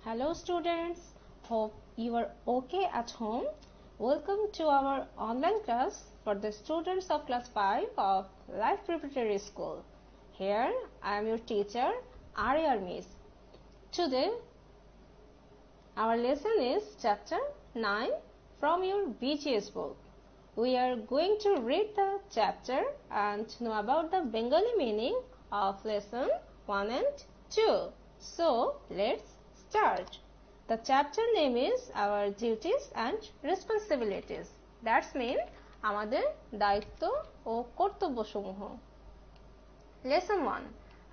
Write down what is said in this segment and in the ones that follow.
Hello students, hope you are okay at home. Welcome to our online class for the students of class 5 of Life Preparatory School. Here I am your teacher RAR Miss. Today our lesson is chapter 9 from your BGS book. We are going to read the chapter and know about the Bengali meaning of lesson 1 and 2. So let's start. The chapter name is our duties and responsibilities. That's mean আমাদের দায়িত্ব ও কর্তব্যসমূহ. Lesson 1.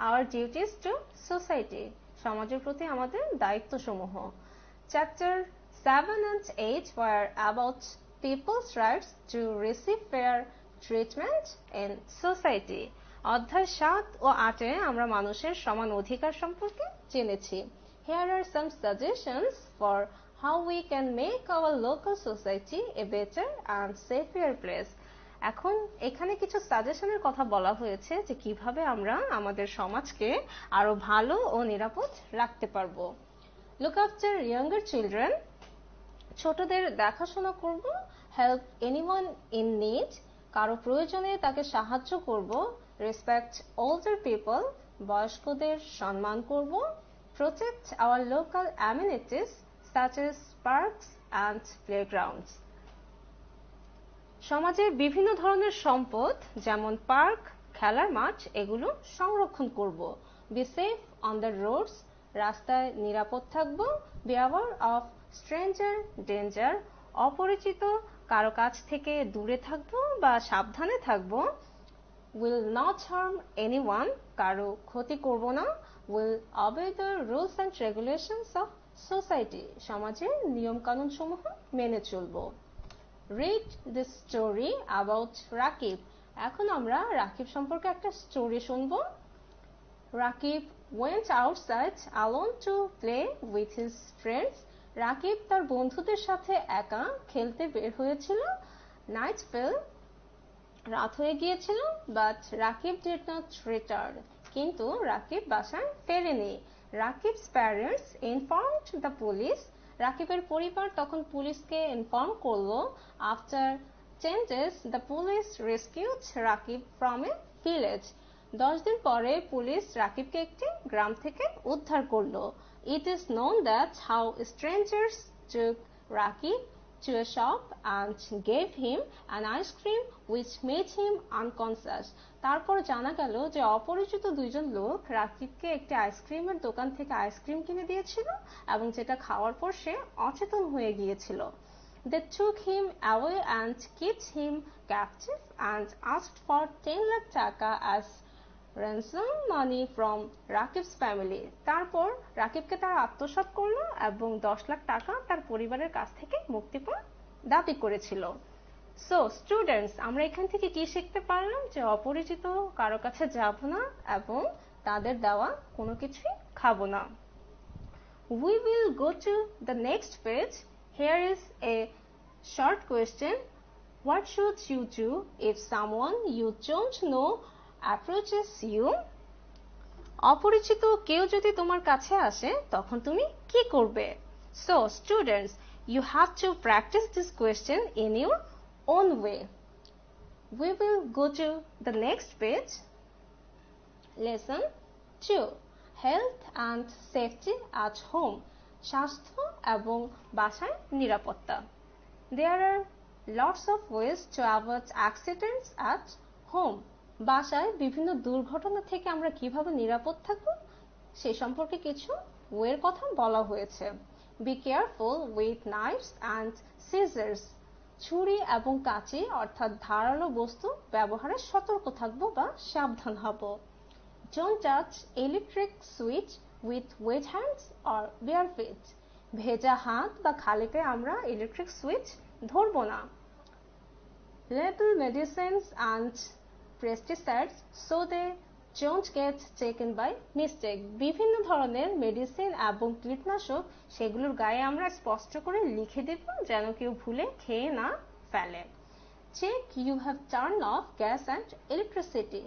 Our duties to society. সমাজের প্রতি আমাদের দায়িত্বসমূহ. Chapter 7 and 8 were about people's rights to receive fair treatment in society. অধ্যায় 7 ও 8 এ আমরা মানুষের সমান অধিকার সম্পর্কে জেনেছি. Here are some suggestions for how we can make our local society a better and safer place. এখন এখানে কিছু সাজেশনের কথা বলা হয়েছে যে কিভাবে আমরা আমাদের সমাজকে আরো ভালো ও নিরাপদ রাখতে পারবো. Look after younger children. ছোটদের দেখাশোনা করব. Help anyone in need. কারো প্রয়োজনে তাকে সাহায্য করব. Respect older people. বয়স্কদের সম্মান করব. Protect our local amenities such as parks and playgrounds. সমাজের বিভিন্ন ধরনের সম্পদ যেমন পার্ক, খেলার মাঠ এগুলো সংরক্ষণ করব. Be safe on the roads. রাস্তায় নিরাপদ থাকব. Be aware of stranger danger. অপরিচিত কারো কাছ থেকে দূরে থাকব বা সাবধানে থাকব. Will not harm anyone. কারো ক্ষতি করব না. Will obey the rules and regulations of society. সমাজের নিয়ম কানুন সমূহ মেনে চলব. Read the story about Rakib. এখন আমরা রাকিব সম্পর্কে একটা স্টোরি শুনব. Rakib went outside alone to play with his friends. Rakib তার বন্ধুদের সাথে একা খেলতে বের হয়েছিল. Night fell. রাত হয়ে গিয়েছিল. But Rakib did not return. কিন্তু রাকিব বাসায় ফেরেনি. Rakib's parents informed the police. রাকিবের পরিবার তখন পুলিশকে ইনফর্ম করলো. After 10 days, the police rescued Rakib from a village. 10 দিন পরে পুলিশ রাকিবকে একটি গ্রাম থেকে উদ্ধার করলো. It is known that how strangers took Rakib to a shop and gave him an ice cream which made him unconscious. তারপর জানা গেল যে অপরিচিত দুইজন লোক রাকিবকে একটি আইসক্রিমের দোকান থেকে আইসক্রিম কিনে দিয়েছিল এবং যেটা খাওয়ার পর সে অচেতন হয়ে গিয়েছিল. They took him away and kept him captive and asked for 10 lakh taka as ransom money from Rakib's family. তারপর রাকিবকে তারা আত্মসাৎ করলো এবং 10 লাখ টাকা তার পরিবারের কাছ থেকে মুক্তিপণ দাবি করেছিল. So students, আমরা এখান থেকে কি শিখতে পারলাম যে অপরিচিত কারো কাছে যাব না এবং তাদের দেওয়া কোনো কিছুই খাবো না. We will go to the next page. Here is a short question. What should you do if someone you don't know approaches you? অপরিচিত কেউ যদি তোমার কাছে আসে তখন তুমি কি করবে? So students, you have to practice this question in your own way. We will go to the next page. Lesson 2. Health and safety at home. স্বাস্থ্য এবং বাসায় নিরাপত্তা. There are lots of ways to avoid accidents at home. বাসায় বিভিন্ন দুর্ঘটনা থেকে আমরা কিভাবে নিরাপদ থাকব সে সম্পর্কে কিছু ওয়ের কথা বলা হয়েছে. Be careful with knives and scissors. ছুরি এবং কাঁচি অর্থাৎ ধারালো বস্তু ব্যবহারে সতর্ক থাকব বা সাবধান হব. Don't touch electric switch with wet hands or bare feet. ভেজা হাত বা খালি পায়ে আমরা ইলেকট্রিক সুইচ ধরব না. Label medicines and pesticides so they don't get taken by mistake. বিভিন্ন ধরনের মেডিসিন এবং কীটনাশক সেগুলোর গায়ে আমরা স্পষ্ট করে লিখে দেব যেন কেউ ভুলে খেয়ে না ফেলে. Check you have turned off gas and electricity.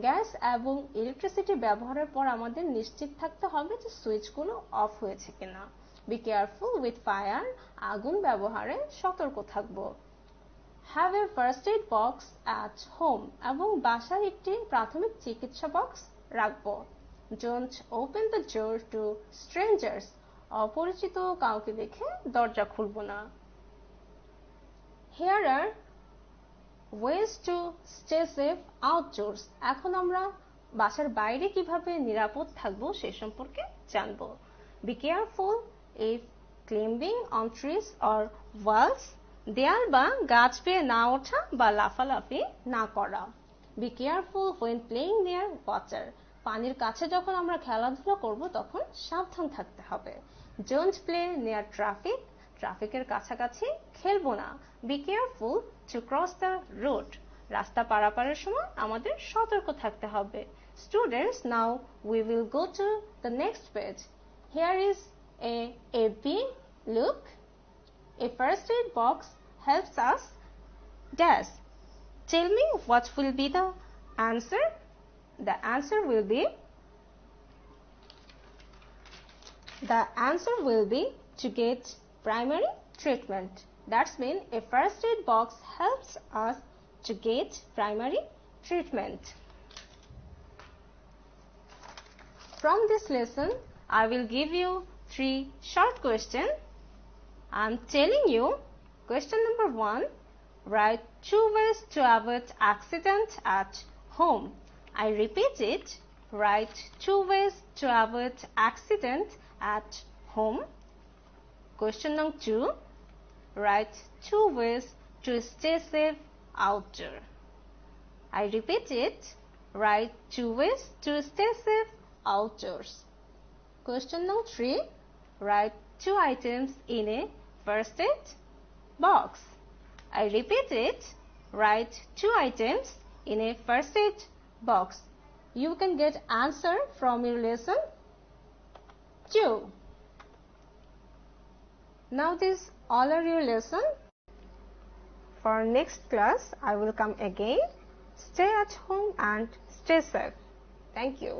Gas এবং ইলেকট্রিসিটি ব্যবহারের পর আমাদের নিশ্চিত থাকতে হবে যে সুইচগুলো অফ হয়েছে কিনা. Be careful with fire. আগুন ব্যবহারে সতর্ক থাকবো। Have a first aid box at home. এবং বাসায় একটি প্রাথমিক চিকিৎসা বক্স রাখবো। Don't open the door to strangers. অপরিচিত কাউকে দেখে দরজা খুলবো না। Here are ways to stay safe outdoors. এখন আমরা বাসার বাইরে কিভাবে নিরাপদ থাকবো সে সম্পর্কে জানবো। Be careful if climbing on trees or walls. দেয়াল বা গাছ বেয়ে না ওঠা বা লাফালাফি না করা। Be careful when playing near water. পানির কাছে যখন আমরা খেলাধুলা করব তখন সাবধান থাকতে হবে। Don't play near traffic. ট্রাফিকের কাছাকাছি খেলবো না। Be careful to cross the road. রাস্তা পারাপারের সময় আমাদের সতর্ক থাকতে হবে। Students, now we will go to the next page. Here is a big look. A first aid box helps us dash. Tell me what will be the answer. The answer will be to get primary treatment. That's mean a first aid box helps us to get primary treatment. From this lesson, I will give you 3 short questions. I'm telling you, question number 1, write 2 ways to avoid accident at home. I repeat it, write 2 ways to avoid accident at home. Question number 2, write 2 ways to stay safe outdoor. I repeat it, write 2 ways to stay safe outdoors. Question number 3, write 2 items in a first aid box. I repeat it, write 2 items in a first aid box. You can get answer from your lesson 2. Now this all are your lesson. For next class, I will come again. Stay at home and stay safe. Thank you.